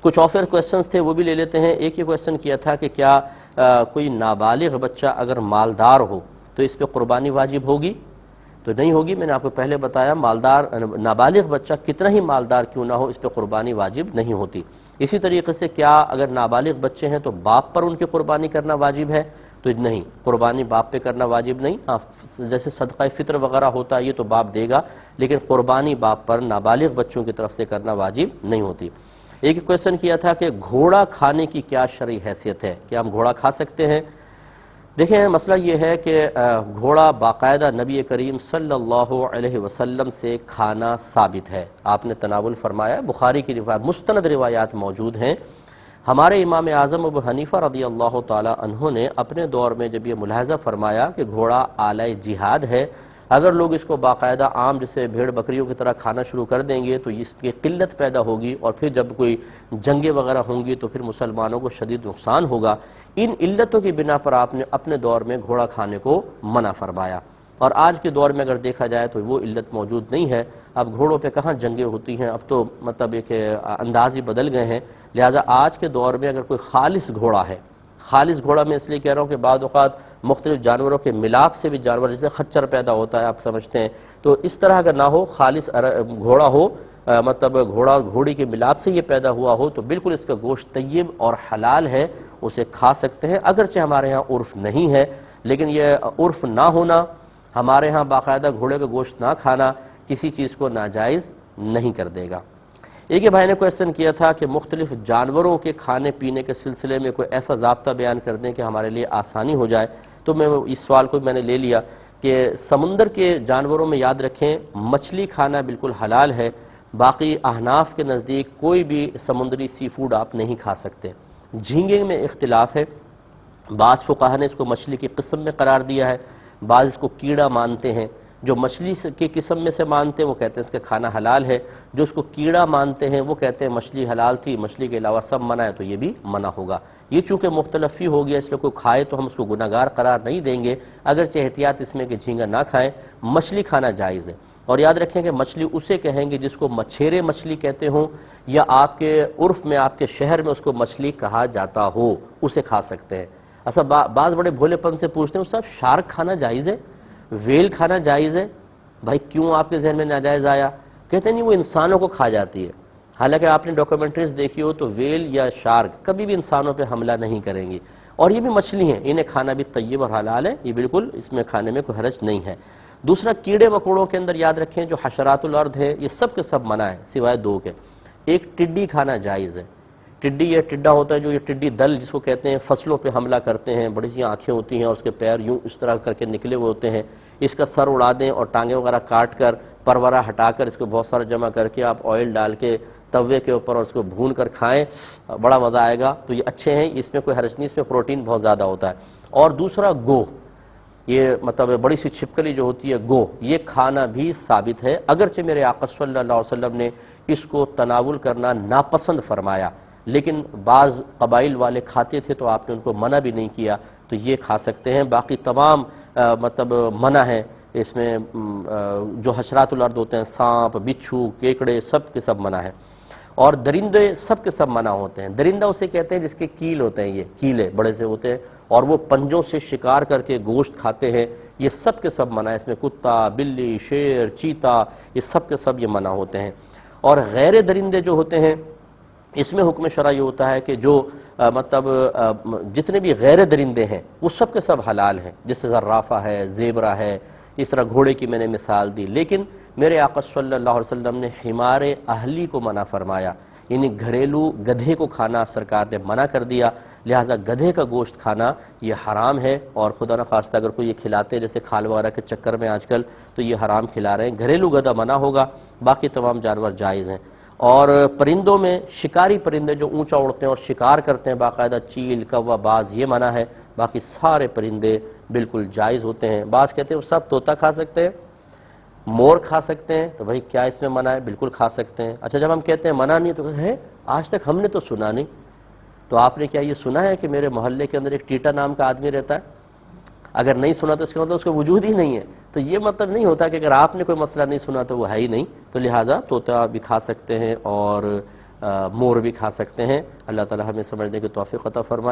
کچھ اور پھر کویسچنز تھے وہ بھی لے لیتے ہیں۔ ایک یہ کویسچن کیا تھا کہ کیا کوئی نابالغ بچہ اگر مالدار ہو تو اس پہ قربانی واجب ہوگی؟ تو نہیں ہوگی، میں نے آپ کو پہلے بتایا نابالغ بچہ کتنا ہی مالدار کیوں نہ ہو اس پہ قربانی واجب نہیں ہوتی۔ اسی طریقے سے کیا اگر نابالغ بچے ہیں تو باپ پر ان کی قربانی کرنا واجب ہے؟ تو نہیں، قربانی باپ پہ کرنا واجب نہیں۔ ہاں جیسے صدقہ فطر وغیرہ ہوتا ہے یہ تو باپ دے گا، لیکن قربانی باپ پر نابالغ بچوں کی طرف سے کرنا واجب نہیں ہوتی۔ ایک کویسچن کیا تھا کہ گھوڑا کھانے کی کیا شرعی حیثیت ہے، کیا ہم گھوڑا کھا سکتے ہیں؟ دیکھیں مسئلہ یہ ہے کہ گھوڑا باقاعدہ نبی کریم صلی اللہ علیہ وسلم سے کھانا ثابت ہے، آپ نے تناول فرمایا، بخاری کی روایات مستند روایات موجود ہیں۔ ہمارے امام اعظم ابو حنیفہ رضی اللہ تعالی عنہ نے اپنے دور میں جب یہ ملاحظہ فرمایا کہ گھوڑا آلہ جہاد ہے، اگر لوگ اس کو باقاعدہ عام جیسے بھیڑ بکریوں کی طرح کھانا شروع کر دیں گے تو اس کی قلت پیدا ہوگی، اور پھر جب کوئی جنگیں وغیرہ ہوں گی تو پھر مسلمانوں کو شدید نقصان ہوگا۔ ان علتوں کی بنا پر آپ نے اپنے دور میں گھوڑا کھانے کو منع فرمایا، اور آج کے دور میں اگر دیکھا جائے تو وہ علت موجود نہیں ہے۔ اب گھوڑوں پہ کہاں جنگیں ہوتی ہیں، اب تو مطلب ایک انداز ہی بدل گئے ہیں، لہٰذا آج کے دور میں اگر کوئی خالص گھوڑا ہے، خالص گھوڑا میں اس لیے کہہ رہا ہوں کہ بعض اوقات مختلف جانوروں کے ملاپ سے بھی جانور جیسے خچر پیدا ہوتا ہے آپ سمجھتے ہیں، تو اس طرح اگر نہ ہو، خالص گھوڑا ہو، مطلب گھوڑا گھوڑی کے ملاپ سے یہ پیدا ہوا ہو، تو بالکل اس کا گوشت طیب اور حلال ہے، اسے کھا سکتے ہیں، اگرچہ ہمارے ہاں عرف نہیں ہے، لیکن یہ عرف نہ ہونا، ہمارے ہاں باقاعدہ گھوڑے کا گوشت نہ کھانا کسی چیز کو ناجائز نہیں کر دے گا۔ ایک بھائی نے کویسچن کیا تھا کہ مختلف جانوروں کے کھانے پینے کے سلسلے میں کوئی ایسا ضابطہ بیان کر دیں کہ ہمارے لیے آسانی ہو جائے، تو میں اس سوال کو میں نے لے لیا کہ سمندر کے جانوروں میں یاد رکھیں مچھلی کھانا بالکل حلال ہے، باقی احناف کے نزدیک کوئی بھی سمندری سی فوڈ آپ نہیں کھا سکتے۔ جھینگے میں اختلاف ہے، بعض فقہا نے اس کو مچھلی کی قسم میں قرار دیا ہے، بعض اس کو کیڑا مانتے ہیں، جو مچھلی کی قسم میں سے مانتے ہیں وہ کہتے ہیں اس کا کھانا حلال ہے، جو اس کو کیڑا مانتے ہیں وہ کہتے ہیں مچھلی حلال تھی، مچھلی کے علاوہ سب منع ہے تو یہ بھی منع ہوگا۔ یہ چونکہ مختلف ہی ہو گیا، اس لیے کوئی کھائے تو ہم اس کو گناہگار قرار نہیں دیں گے، اگرچہ احتیاط اس میں کہ جھینگا نہ کھائیں، مچھلی کھانا جائز ہے۔ اور یاد رکھیں کہ مچھلی اسے کہیں گے جس کو مچھیرے مچھلی کہتے ہوں، یا آپ کے عرف میں آپ کے شہر میں اس کو مچھلی کہا جاتا ہو، اسے کھا سکتے ہیں۔ اصل بعض بڑے بھولے پن سے پوچھتے ہیں صاحب شارک کھانا جائز ہے، ویل کھانا جائز ہے؟ بھائی کیوں آپ کے ذہن میں ناجائز آیا؟ کہتے ہیں نہیں وہ انسانوں کو کھا جاتی ہے، حالانکہ آپ نے ڈاکومنٹریز دیکھی ہو تو ویل یا شارک کبھی بھی انسانوں پہ حملہ نہیں کریں گی، اور یہ بھی مچھلی ہیں، انہیں کھانا بھی طیب اور حلال ہے، یہ بالکل اس میں کھانے میں کوئی حرج نہیں ہے۔ دوسرا کیڑے مکوڑوں کے اندر یاد رکھیں جو حشرات الارض ہے یہ سب کے سب منع ہے سوائے دو کے۔ ایک ٹڈی کھانا جائز ہے، ٹڈی یہ ٹڈا ہوتا ہے جو یہ ٹڈی دل جس کو کہتے ہیں، فصلوں پہ حملہ کرتے ہیں، بڑی سی آنکھیں ہوتی ہیں اور اس کے پیر یوں اس طرح کر کے نکلے ہوئے ہوتے ہیں، اس کا سر اڑا دیں اور ٹانگیں وغیرہ کاٹ کر پرورہ ہٹا کر اس کو بہت سارا جمع کر کے آپ آئل ڈال کے توے کے اوپر اور اس کو بھون کر کھائیں، بڑا مزہ آئے گا۔ تو یہ اچھے ہیں، اس میں کوئی حرج نہیں، اس میں پروٹین بہت زیادہ ہوتا ہے۔ اور دوسرا گو، یہ مطلب بڑی سی چھپکلی جو ہوتی ہے گو، یہ کھانا بھی ثابت ہے، اگرچہ میرے آقا صلی اللہ علیہ وسلم نے اس کو تناول کرنا ناپسند فرمایا، لیکن بعض قبائل والے کھاتے تھے تو آپ نے ان کو منع بھی نہیں کیا، تو یہ کھا سکتے ہیں۔ باقی تمام مطلب منع ہے اس میں، جو حشرات الارض ہوتے ہیں، سانپ، بچھو، کیکڑے، سب کے سب منع ہے۔ اور درندے سب کے سب منع ہوتے ہیں۔ درندہ اسے کہتے ہیں جس کے کیل ہوتے ہیں، یہ کیلے بڑے سے ہوتے ہیں اور وہ پنجوں سے شکار کر کے گوشت کھاتے ہیں، یہ سب کے سب منع ہے۔ اس میں کتا، بلی، شیر، چیتا، یہ سب کے سب یہ منع ہوتے ہیں۔ اور غیر درندے جو ہوتے ہیں اس میں حکم شرع یہ ہوتا ہے کہ جو مطلب جتنے بھی غیر درندے ہیں وہ سب کے سب حلال ہیں، جیسے زرافہ ہے، زیبرا ہے، اس طرح گھوڑے کی میں نے مثال دی، لیکن میرے آقا صلی اللہ علیہ وسلم نے حمار اہلی کو منع فرمایا، یعنی گھریلو گدھے کو کھانا سرکار نے منع کر دیا، لہٰذا گدھے کا گوشت کھانا یہ حرام ہے، اور خدا نخواستہ اگر کوئی یہ کھلاتے جیسے کھال وغیرہ کے چکر میں آج کل تو یہ حرام کھلا رہے ہیں۔ گھریلو گدھا منع ہوگا، باقی تمام جانور جائز ہیں۔ اور پرندوں میں شکاری پرندے جو اونچا اڑتے ہیں اور شکار کرتے ہیں باقاعدہ، چیل، کوا، باز، یہ منع ہے، باقی سارے پرندے بالکل جائز ہوتے ہیں۔ بعض کہتے ہیں سب طوطا کھا سکتے ہیں، مور کھا سکتے ہیں، تو بھائی کیا اس میں منع ہے؟ بالکل کھا سکتے ہیں۔ اچھا جب ہم کہتے ہیں منع نہیں تو ہے آج تک ہم نے تو سنا نہیں، تو آپ نے کیا یہ سنا ہے کہ میرے محلے کے اندر ایک ٹیٹا نام کا آدمی رہتا ہے؟ اگر نہیں سنا تو اس کا مطلب اس کا وجود ہی نہیں ہے، تو یہ مطلب نہیں ہوتا کہ اگر آپ نے کوئی مسئلہ نہیں سنا تو وہ ہے ہی نہیں، تو لہٰذا طوطا بھی کھا سکتے ہیں، اور مور بھی کھا سکتے ہیں۔ اللہ تعالی ہمیں سمجھنے کی توفیق عطا فرمائے۔